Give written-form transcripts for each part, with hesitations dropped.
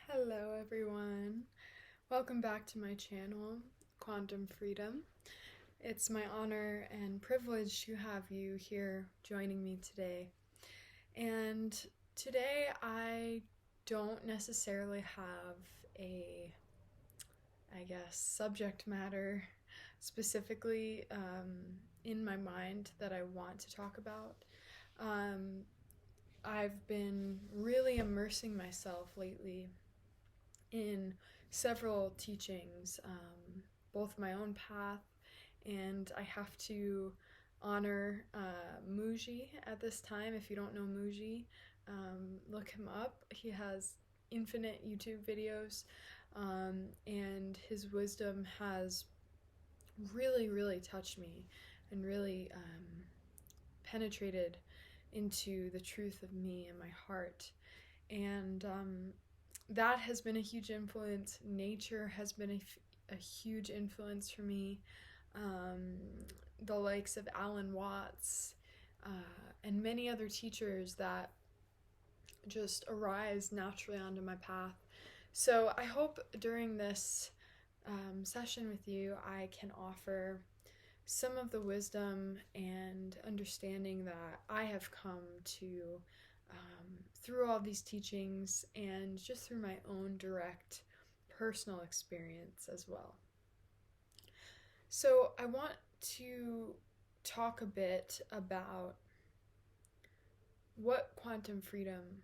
Hello everyone, welcome back to my channel, Quantum Freedom. It's my honor and privilege to have you here joining me today. And today I don't necessarily have a, subject matter specifically in my mind that I want to talk about. I've been really immersing myself lately in several teachings, both my own path, and I have to honor Mooji at this time. If you don't know Mooji, look him up. He has infinite YouTube videos, and his wisdom has really touched me and really penetrated into the truth of me and my heart. And that has been a huge influence. Nature has been a huge influence for me. The likes of Alan Watts and many other teachers that just arise naturally onto my path. So I hope during this session with you I can offer some of the wisdom and understanding that I have come to through all these teachings and just through my own direct personal experience as well. So I want to talk a bit about what quantum freedom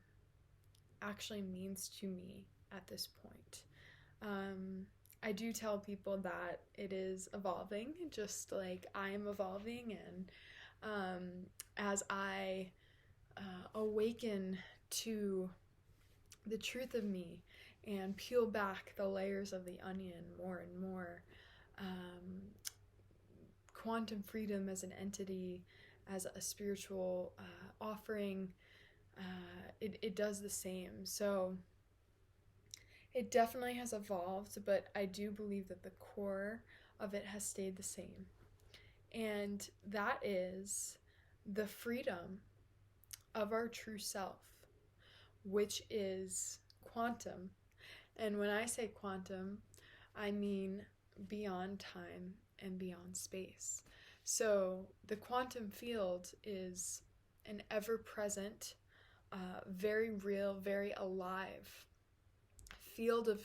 actually means to me at this point. I do tell people that it is evolving, just like I am evolving, and as I awaken to the truth of me and peel back the layers of the onion more and more, quantum freedom as an entity, as a spiritual offering, it does the same. So it definitely has evolved, but I do believe that the core of it has stayed the same. And that is the freedom of our true self, which is quantum. And when I say quantum, I mean beyond time and beyond space. So the quantum field is an ever-present, very real, very alive field of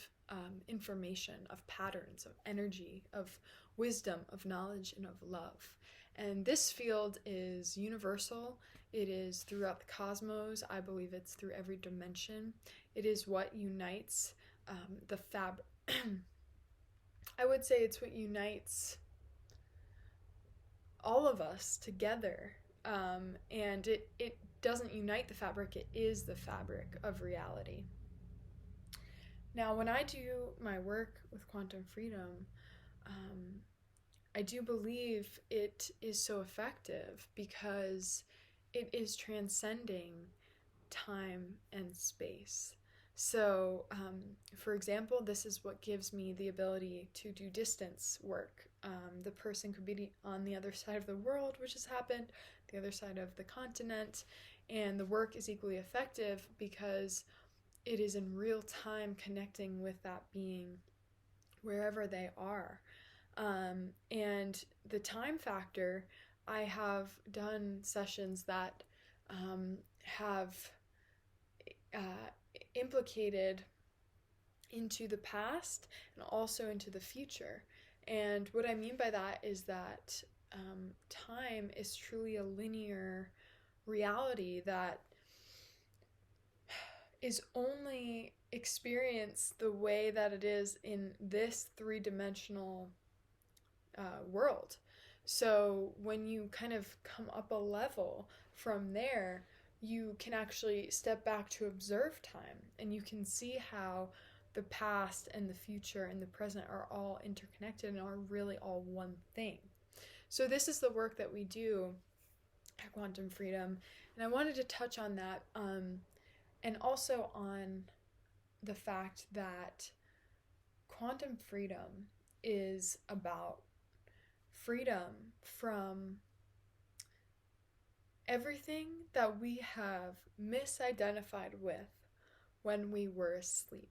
information, of patterns, of energy, of wisdom, of knowledge, and of love. And this field is universal. It is throughout the cosmos. I believe it's through every dimension. It is what unites the fabric. I would say it's what unites all of us together. And it doesn't unite the fabric, it is the fabric of reality. Now, when I do my work with quantum freedom, I do believe it is so effective because it is transcending time and space. So, for example, this is what gives me the ability to do distance work. The person could be on the other side of the world, which has happened, the other side of the continent, and the work is equally effective because it is in real time connecting with that being wherever they are. And the time factor, I have done sessions that have implicated into the past and also into the future. And what I mean by that is that time is truly a linear reality that is only experienced the way that it is in this three-dimensional world. So when you kind of come up a level from there, you can actually step back to observe time, and you can see how the past and the future and the present are all interconnected and are really all one thing. So this is the work that we do at Quantum Freedom, and I wanted to touch on that, and also on the fact that quantum freedom is about freedom from everything that we have misidentified with when we were asleep.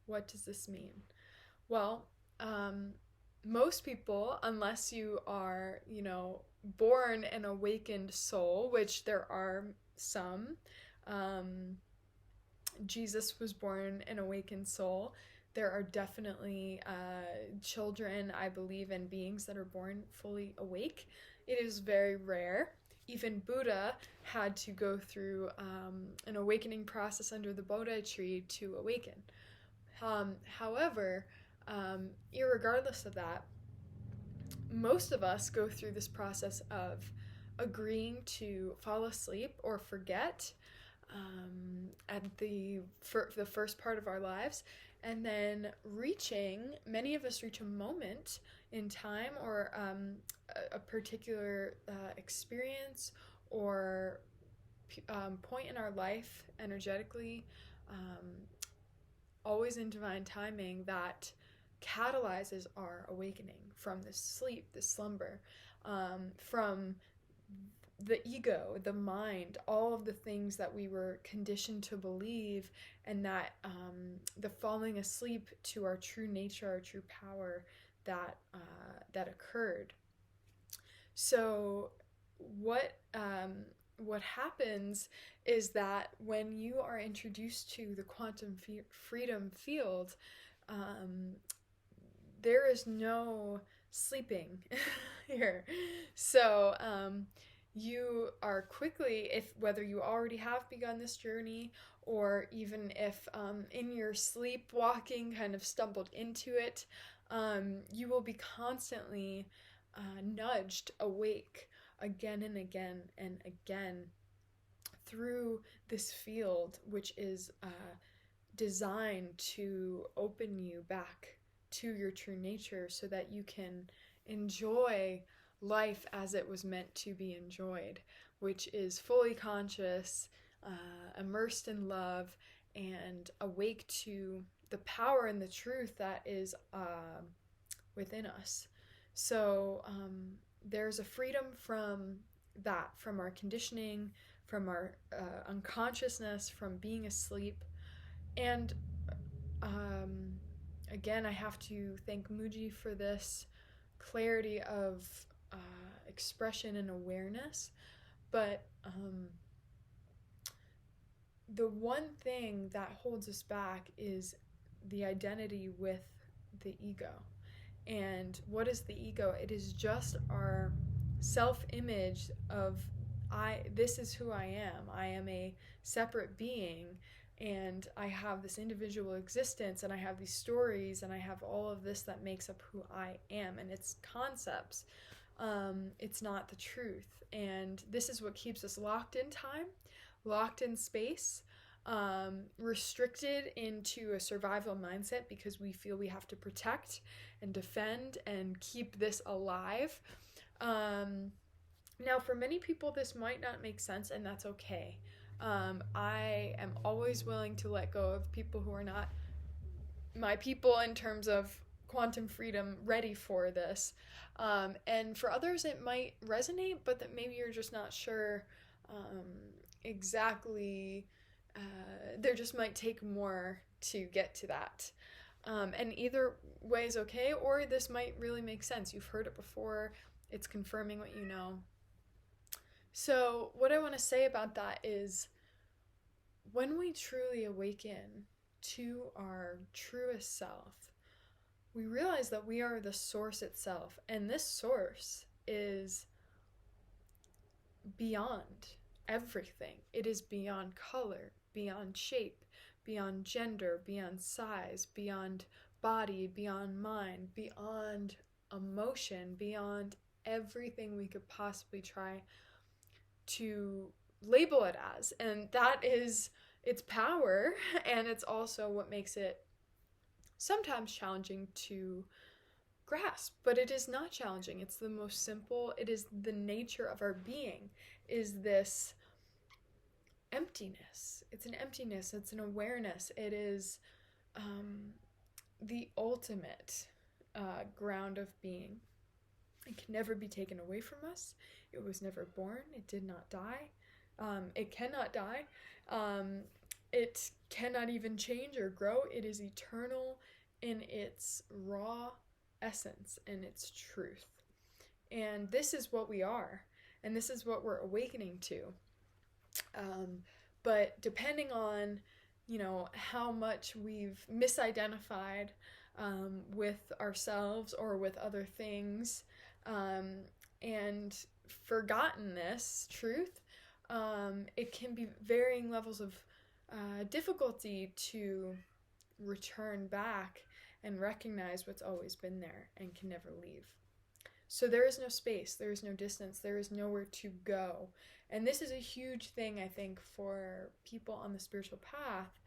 What does this mean? Well, most people, unless you are, born an awakened soul, which there are some, Jesus was born an awakened soul. There are definitely children, I believe, and beings that are born fully awake. It is very rare. Even Buddha had to go through an awakening process under the Bodhi tree to awaken. However, irregardless of that, most of us go through this process of agreeing to fall asleep or forget at the first part of our lives, and then many of us reach a moment in time or a particular experience or point in our life energetically, always in divine timing, that catalyzes our awakening from this sleep, this slumber, from the ego, the mind, all of the things that we were conditioned to believe, and that the falling asleep to our true nature, our true power that occurred. So what happens is that when you are introduced to the quantum freedom field, there is no sleeping here. So you are quickly, whether you already have begun this journey, or even if in your sleepwalking kind of stumbled into it, you will be constantly nudged awake again and again and again through this field, which is designed to open you back to your true nature so that you can enjoy life as it was meant to be enjoyed, which is fully conscious, immersed in love, and awake to the power and the truth that is within us. So there's a freedom from that, from our conditioning, from our unconsciousness, from being asleep. And again, I have to thank Mooji for this clarity of expression and awareness. But the one thing that holds us back is the identity with the ego. And what is the ego? It is just our self-image of this is who I am. I am a separate being, and I have this individual existence, and I have these stories, and I have all of this that makes up who I am, and it's concepts. It's not the truth. And this is what keeps us locked in time, locked in space, restricted into a survival mindset because we feel we have to protect and defend and keep this alive. Now, for many people, this might not make sense, and that's okay. I am always willing to let go of people who are not my people in terms of quantum freedom, ready for this. And for others, it might resonate, but that maybe you're just not sure exactly. There just might take more to get to that. And either way is okay, or this might really make sense. You've heard it before. It's confirming what you know. So what I want to say about that is, when we truly awaken to our truest self, we realize that we are the source itself. And this source is beyond everything. It is beyond color, beyond shape, beyond gender, beyond size, beyond body, beyond mind, beyond emotion, beyond everything we could possibly try to label it as. And that is its power, and it's also what makes it sometimes challenging to grasp. But it is not challenging. It's the most simple. It is the nature of our being, is this emptiness. It's an emptiness. It's an awareness. It is the ultimate ground of being. It can never be taken away from us. It was never born. It did not die. It cannot die. it cannot even change or grow. It is eternal in its raw essence and its truth. And this is what we are, and this is what we're awakening to. But depending on, how much we've misidentified with ourselves or with other things, and forgotten this truth, it can be varying levels of difficulty to return back and recognize what's always been there and can never leave. So there is no space, there is no distance, there is nowhere to go. And this is a huge thing, I think, for people on the spiritual path,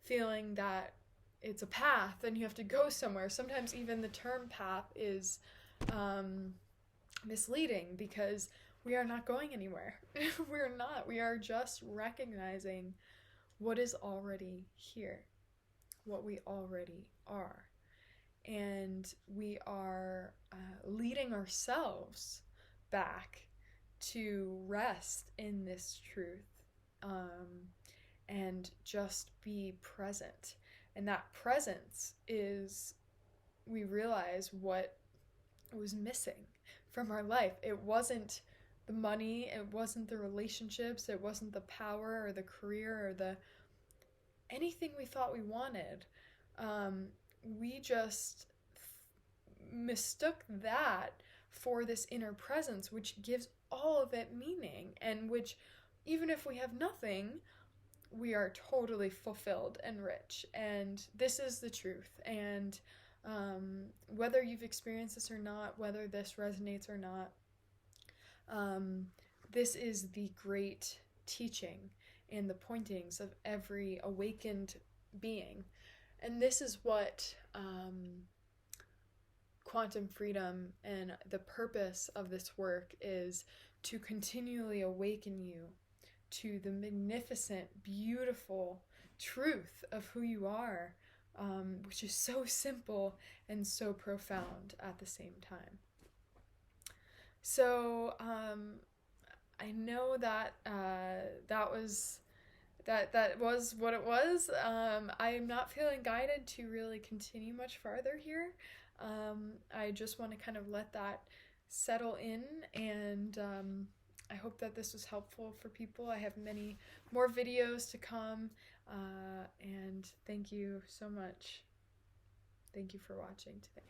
feeling that it's a path and you have to go somewhere. Sometimes even the term path is misleading, because we are not going anywhere. We're not. We are just recognizing what is already here, what we already are. And we are leading ourselves back to rest in this truth, and just be present. And that presence is, we realize what was missing from our life. It wasn't the money, it wasn't the relationships, it wasn't the power or the career or the anything we thought we wanted. We just mistook that for this inner presence, which gives all of it meaning, and which, even if we have nothing, we are totally fulfilled and rich. And this is the truth. And whether you've experienced this or not, whether this resonates or not, this is the great teaching and the pointings of every awakened being. And this is what quantum freedom and the purpose of this work is, to continually awaken you to the magnificent, beautiful truth of who you are, which is so simple and so profound at the same time. So I know that that was what it was. I'm not feeling guided to really continue much farther here. I just want to kind of let that settle in, and I hope that this was helpful for people. I have many more videos to come, and thank you so much. Thank you for watching today.